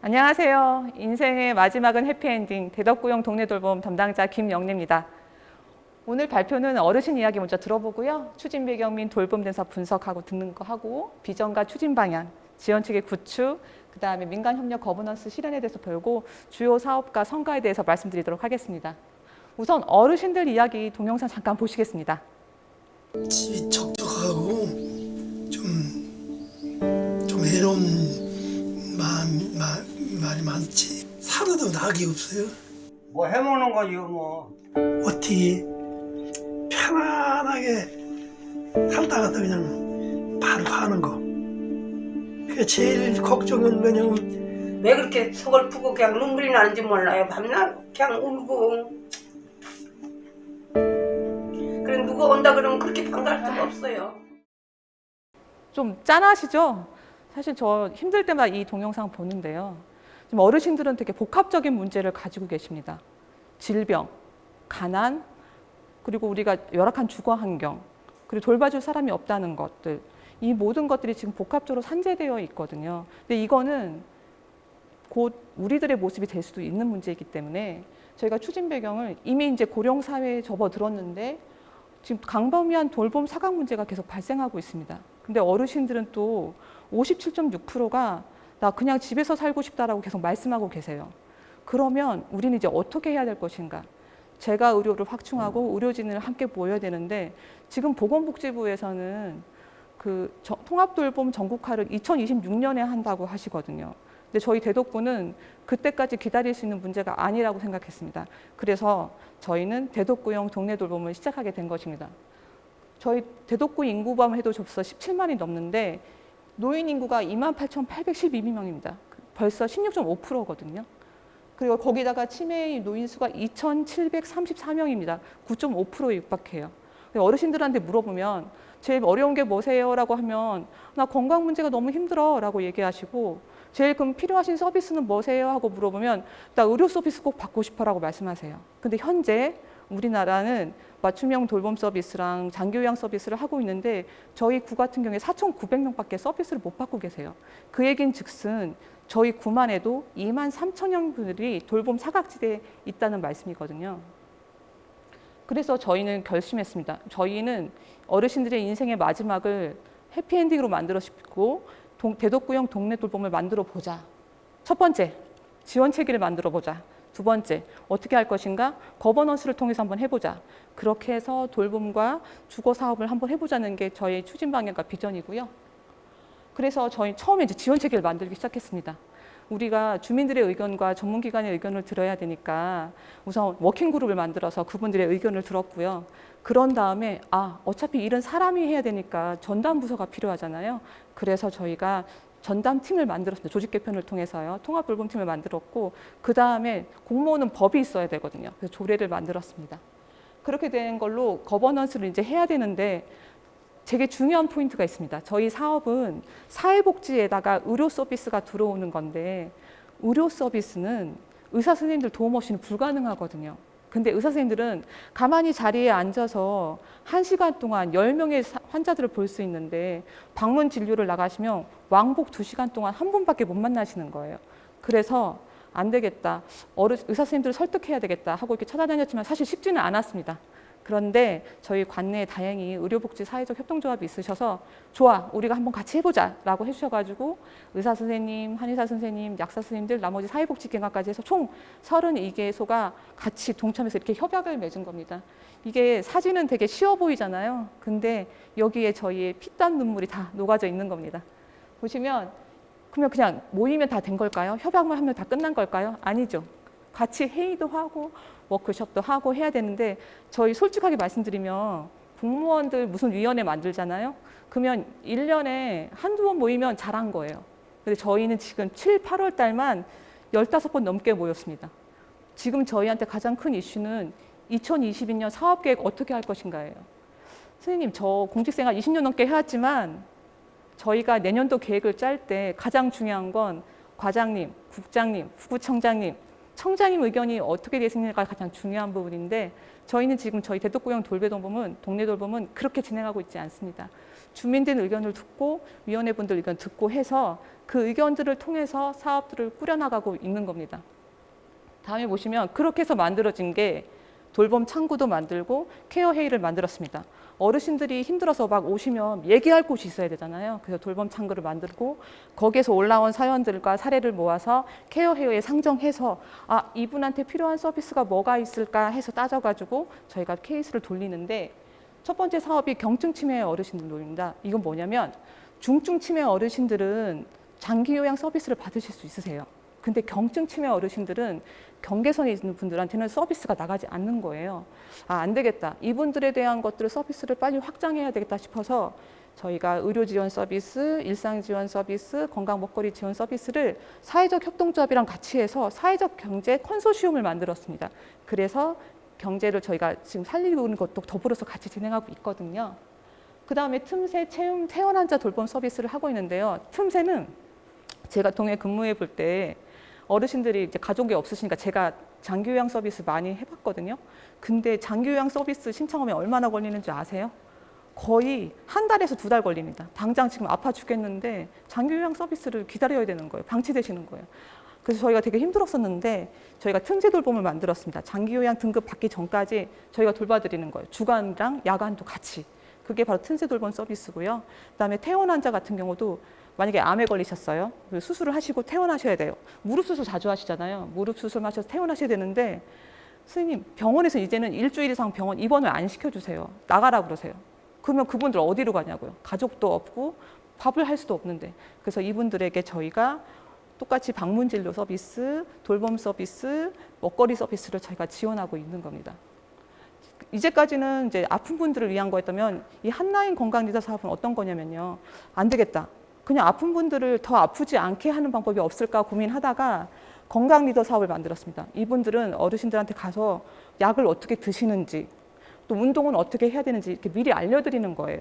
안녕하세요. 인생의 마지막은 해피엔딩 대덕구용 동네돌봄 담당자 김영래입니다. 오늘 발표는 어르신 이야기 먼저 들어보고요. 추진 배경 및 돌봄 대사 분석하고 듣는 거 하고 비전과 추진 방향, 지원 측의 구축, 그 다음에 민간 협력 거버넌스 실현에 대해서 배우고 주요 사업과 성과에 대해서 말씀드리도록 하겠습니다. 우선 어르신들 이야기 동영상 잠깐 보시겠습니다. 집이 척척하고 좀 외로운 말이 많지. 살아도 낙이 없어요. 뭐 해먹는 거지 뭐. 어떻게 편안하게 살다가도 그냥 바로 가는 거. 그게 제일 걱정은 뭐냐면 왜 그렇게 서글프고 그냥 눈물이 나는지 몰라요. 밤낮 그냥 울고. 그래 누가 온다 그러면 그렇게 반가울 수가 없어요. 좀 짠하시죠? 사실 저 힘들 때마다 이 동영상 보는데요. 지금 어르신들은 되게 복합적인 문제를 가지고 계십니다. 질병, 가난, 그리고 우리가 열악한 주거 환경, 그리고 돌봐줄 사람이 없다는 것들, 이 모든 것들이 지금 복합적으로 산재되어 있거든요. 근데 이거는 곧 우리들의 모습이 될 수도 있는 문제이기 때문에 저희가 추진 배경을 이미 이제 고령 사회에 접어들었는데 지금 광범위한 돌봄 사각 문제가 계속 발생하고 있습니다. 근데 어르신들은 또 57.6%가 나 그냥 집에서 살고 싶다라고 계속 말씀하고 계세요. 그러면 우리는 이제 어떻게 해야 될 것인가? 재가 의료를 확충하고 의료진을 함께 모여야 되는데 지금 보건복지부에서는 그 통합돌봄 전국화를 2026년에 한다고 하시거든요. 근데 저희 대덕구는 그때까지 기다릴 수 있는 문제가 아니라고 생각했습니다. 그래서 저희는 대덕구형 동네돌봄을 시작하게 된 것입니다. 저희 대덕구 인구만 해도 벌써 17만이 넘는데 노인 인구가 28,812명입니다. 벌써 16.5%거든요. 그리고 거기다가 치매 노인 수가 2,734명입니다. 9.5%에 육박해요. 어르신들한테 물어보면 제일 어려운 게 뭐세요? 라고 하면 나 건강 문제가 너무 힘들어 라고 얘기하시고 제일 그럼 필요하신 서비스는 뭐세요? 하고 물어보면 나 의료 서비스 꼭 받고 싶어 라고 말씀하세요. 근데 현재 우리나라는 맞춤형 돌봄 서비스랑 장기요양 서비스를 하고 있는데 저희 구 같은 경우에 4,900명밖에 서비스를 못 받고 계세요. 그 얘기는 즉슨 저희 구만 해도 2만 3천여 분들이 돌봄 사각지대에 있다는 말씀이거든요. 그래서 저희는 결심했습니다. 저희는 어르신들의 인생의 마지막을 해피엔딩으로 만들어 싶고 대덕구형 동네 돌봄을 만들어 보자. 첫 번째, 지원 체계를 만들어 보자. 두 번째, 어떻게 할 것인가? 거버넌스를 통해서 한번 해보자. 그렇게 해서 돌봄과 주거 사업을 한번 해보자는 게 저희 추진 방향과 비전이고요. 그래서 저희 처음에 이제 지원 체계를 만들기 시작했습니다. 우리가 주민들의 의견과 전문기관의 의견을 들어야 되니까 우선 워킹그룹을 만들어서 그분들의 의견을 들었고요. 그런 다음에 어차피 일은 사람이 해야 되니까 전담 부서가 필요하잖아요. 그래서 저희가 전담팀을 만들었습니다. 조직 개편을 통해서요. 통합돌봄팀을 만들었고 그 다음에 공모는 법이 있어야 되거든요. 그래서 조례를 만들었습니다. 그렇게 된 걸로 거버넌스를 이제 해야 되는데 되게 중요한 포인트가 있습니다. 저희 사업은 사회복지에다가 의료 서비스가 들어오는 건데 의료 서비스는 의사 선생님들 도움 없이는 불가능하거든요. 근데 의사 선생님들은 가만히 자리에 앉아서 1시간 동안 10명의 환자들을 볼 수 있는데 방문 진료를 나가시면 왕복 2시간 동안 한 분밖에 못 만나시는 거예요. 그래서 안 되겠다. 의사 선생님들을 설득해야 되겠다 하고 이렇게 찾아다녔지만 사실 쉽지는 않았습니다. 그런데 저희 관내에 다행히 의료복지 사회적 협동조합이 있으셔서 좋아, 우리가 한번 같이 해보자 라고 해주셔가지고 의사 선생님, 한의사 선생님, 약사 선생님들, 나머지 사회복지기관까지 해서 총 32개소가 같이 동참해서 이렇게 협약을 맺은 겁니다. 이게 사진은 되게 쉬워 보이잖아요. 근데 여기에 저희의 피땀 눈물이 다 녹아져 있는 겁니다. 보시면 그러면 그냥 모이면 다 된 걸까요? 협약만 하면 다 끝난 걸까요? 아니죠. 같이 회의도 하고 워크숍도 하고 해야 되는데 저희 솔직하게 말씀드리면 공무원들 무슨 위원회 만들잖아요. 그러면 1년에 한두 번 모이면 잘한 거예요. 근데 저희는 지금 7, 8월 달만 15번 넘게 모였습니다. 지금 저희한테 가장 큰 이슈는 2022년 사업계획 어떻게 할 것인가예요. 선생님, 저 공직생활 20년 넘게 해왔지만 저희가 내년도 계획을 짤 때 가장 중요한 건 과장님, 국장님, 부구청장님, 청장님 의견이 어떻게 되시는지가 가장 중요한 부분인데 저희는 지금 저희 대덕구형 동네 돌봄은 그렇게 진행하고 있지 않습니다. 주민들 의견을 듣고 위원회분들 의견 듣고 해서 그 의견들을 통해서 사업들을 꾸려나가고 있는 겁니다. 다음에 보시면 그렇게 해서 만들어진 게 돌봄 창구도 만들고 케어 회의를 만들었습니다. 어르신들이 힘들어서 막 오시면 얘기할 곳이 있어야 되잖아요. 그래서 돌봄 창구를 만들고 거기에서 올라온 사연들과 사례를 모아서 케어 회의에 상정해서 아, 이분한테 필요한 서비스가 뭐가 있을까 해서 따져가지고 저희가 케이스를 돌리는데 첫 번째 사업이 경증 치매 어르신들입니다. 이건 뭐냐면 중증 치매 어르신들은 장기 요양 서비스를 받으실 수 있으세요. 근데 경증 치매 어르신들은 경계선에 있는 분들한테는 서비스가 나가지 않는 거예요. 아, 안 되겠다. 이분들에 대한 것들을 서비스를 빨리 확장해야 되겠다 싶어서 저희가 의료 지원 서비스, 일상 지원 서비스, 건강 먹거리 지원 서비스를 사회적 협동조합이랑 같이 해서 사회적 경제 컨소시엄을 만들었습니다. 그래서 경제를 저희가 지금 살리고 있는 것도 더불어서 같이 진행하고 있거든요. 그 다음에 틈새 퇴원 환자 돌봄 서비스를 하고 있는데요. 틈새는 제가 동해 근무해 볼 때 어르신들이 이제 가족이 없으시니까 제가 장기요양 서비스 많이 해봤거든요. 근데 장기요양 서비스 신청하면 얼마나 걸리는지 아세요? 거의 한 달에서 2달 걸립니다. 당장 지금 아파 죽겠는데 장기요양 서비스를 기다려야 되는 거예요. 방치되시는 거예요. 그래서 저희가 되게 힘들었었는데 저희가 틈새 돌봄을 만들었습니다. 장기요양 등급 받기 전까지 저희가 돌봐드리는 거예요. 주간이랑 야간도 같이. 그게 바로 틈새 돌봄 서비스고요. 그다음에 퇴원 환자 같은 경우도 만약에 암에 걸리셨어요. 수술을 하시고 퇴원하셔야 돼요. 무릎 수술 자주 하시잖아요. 무릎 수술 하셔서 퇴원하셔야 되는데 선생님 병원에서 이제는 일주일 이상 병원 입원을 안 시켜주세요. 나가라 그러세요. 그러면 그분들 어디로 가냐고요. 가족도 없고 밥을 할 수도 없는데. 그래서 이분들에게 저희가 똑같이 방문 진료 서비스, 돌봄 서비스, 먹거리 서비스를 저희가 지원하고 있는 겁니다. 이제까지는 이제 아픈 분들을 위한 거였다면 이 한라인 건강 리더 사업은 어떤 거냐면요. 안 되겠다. 그냥 아픈 분들을 더 아프지 않게 하는 방법이 없을까 고민하다가 건강 리더 사업을 만들었습니다. 이분들은 어르신들한테 가서 약을 어떻게 드시는지 또 운동은 어떻게 해야 되는지 이렇게 미리 알려드리는 거예요.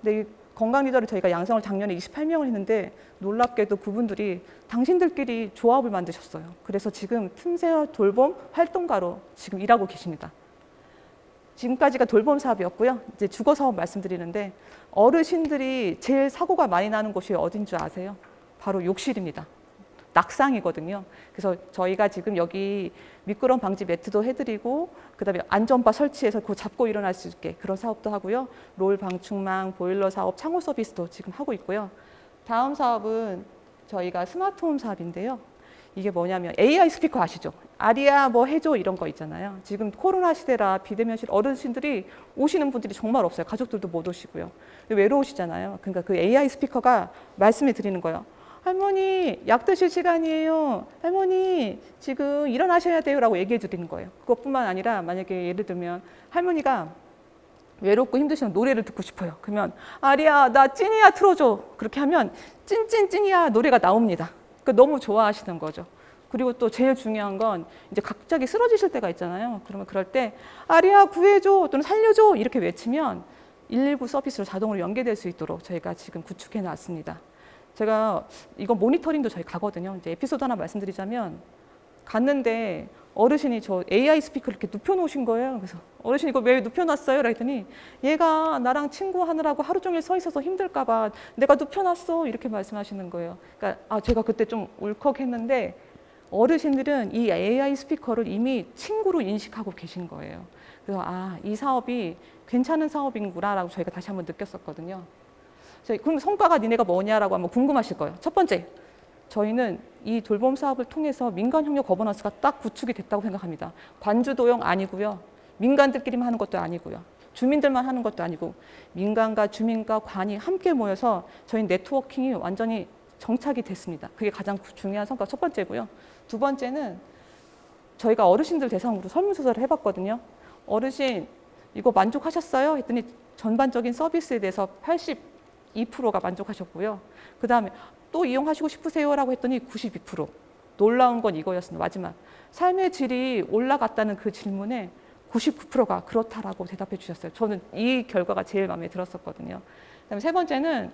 근데 이 건강 리더를 저희가 양성을 작년에 28명을 했는데 놀랍게도 그분들이 당신들끼리 조합을 만드셨어요. 그래서 지금 틈새 돌봄 활동가로 지금 일하고 계십니다. 지금까지가 돌봄 사업이었고요. 이제 주거 사업 말씀드리는데 어르신들이 제일 사고가 많이 나는 곳이 어딘 줄 아세요? 바로 욕실입니다. 낙상이거든요. 그래서 저희가 지금 여기 미끄럼 방지 매트도 해드리고 그다음에 안전바 설치해서 그거 잡고 일어날 수 있게 그런 사업도 하고요. 롤 방충망, 보일러 사업, 창호 서비스도 지금 하고 있고요. 다음 사업은 저희가 스마트홈 사업인데요. 이게 뭐냐면 AI 스피커 아시죠? 아리야 뭐 해줘 이런 거 있잖아요. 지금 코로나 시대라 비대면실 어르신들이 오시는 분들이 정말 없어요. 가족들도 못 오시고요. 외로우시잖아요. 그러니까 그 AI 스피커가 말씀해 드리는 거예요. 할머니 약 드실 시간이에요. 할머니 지금 일어나셔야 돼요 라고 얘기해 드리는 거예요. 그것뿐만 아니라 만약에 예를 들면 할머니가 외롭고 힘드시면 노래를 듣고 싶어요. 그러면 아리야 나 찐이야 틀어줘. 그렇게 하면 찐이야 노래가 나옵니다. 그러니까 너무 좋아하시는 거죠. 그리고 또 제일 중요한 건 이제 갑자기 쓰러지실 때가 있잖아요. 그러면 그럴 때 아리야 구해줘 또는 살려줘 이렇게 외치면 119 서비스로 자동으로 연계될 수 있도록 저희가 지금 구축해 놨습니다. 제가 이거 모니터링도 저희 가거든요. 이제 에피소드 하나 말씀드리자면 갔는데 어르신이 저 AI 스피커를 이렇게 눕혀놓으신 거예요. 그래서 어르신 이거 왜 눕혀놨어요? 그랬더니 얘가 나랑 친구하느라고 하루 종일 서 있어서 힘들까 봐 내가 눕혀놨어 이렇게 말씀하시는 거예요. 그러니까 제가 그때 좀 울컥했는데 어르신들은 이 AI 스피커를 이미 친구로 인식하고 계신 거예요. 그래서 이 사업이 괜찮은 사업인구나라고 저희가 다시 한번 느꼈었거든요. 그럼 성과가 니네가 뭐냐라고 한번 궁금하실 거예요. 첫 번째, 저희는 이 돌봄 사업을 통해서 민간협력 거버넌스가 딱 구축이 됐다고 생각합니다. 관주도형 아니고요. 민간들끼리만 하는 것도 아니고요. 주민들만 하는 것도 아니고 민간과 주민과 관이 함께 모여서 저희 네트워킹이 완전히 정착이 됐습니다. 그게 가장 중요한 성과 첫 번째고요. 두 번째는 저희가 어르신들 대상으로 설문조사를 해봤거든요. 어르신 이거 만족하셨어요? 했더니 전반적인 서비스에 대해서 82%가 만족하셨고요. 그 다음에 또 이용하시고 싶으세요? 라고 했더니 92%. 놀라운 건 이거였습니다. 마지막. 삶의 질이 올라갔다는 그 질문에 99%가 그렇다라고 대답해 주셨어요. 저는 이 결과가 제일 마음에 들었었거든요. 그다음에 세 번째는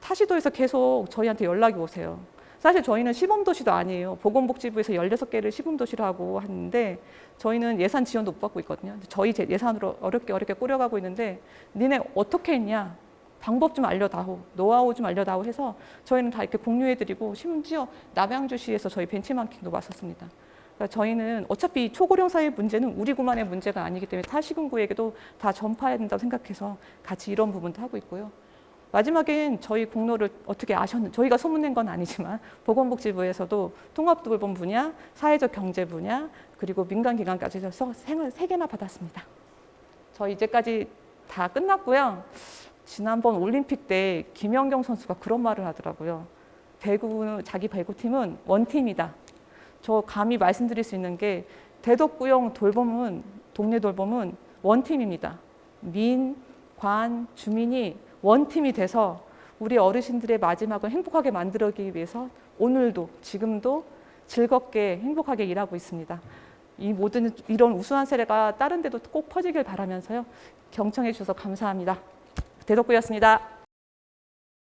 타시도에서 계속 저희한테 연락이 오세요. 사실 저희는 시범도시도 아니에요. 보건복지부에서 16개를 시범도시로 하고 하는데 저희는 예산 지원도 못 받고 있거든요. 저희 예산으로 어렵게 꾸려가고 있는데 니네 어떻게 했냐? 방법 좀 알려다오, 노하우 좀 알려다오 해서 저희는 다 이렇게 공유해드리고 심지어 남양주시에서 저희 벤치마킹도 왔었습니다. 그러니까 저희는 어차피 초고령 사회 문제는 우리 구만의 문제가 아니기 때문에 타 시군구에게도 다 전파해야 된다고 생각해서 같이 이런 부분도 하고 있고요. 마지막엔 저희 공로를 어떻게 아셨는지, 저희가 소문낸 건 아니지만 보건복지부에서도 통합돌봄 분야, 사회적 경제 분야, 그리고 민간기관까지 해서 상을 3개나 받았습니다. 저 이제까지 다 끝났고요. 지난번 올림픽 때 김연경 선수가 그런 말을 하더라고요. 자기 배구팀은 원팀이다. 저 감히 말씀드릴 수 있는 게 대덕구형 돌봄은, 동네 돌봄은 원팀입니다. 민, 관, 주민이 원팀이 돼서 우리 어르신들의 마지막을 행복하게 만들기 위해서 오늘도 지금도 즐겁게 행복하게 일하고 있습니다. 이 모든 이런 우수한 사례가 다른 데도 꼭 퍼지길 바라면서요. 경청해 주셔서 감사합니다. 대덕구였습니다.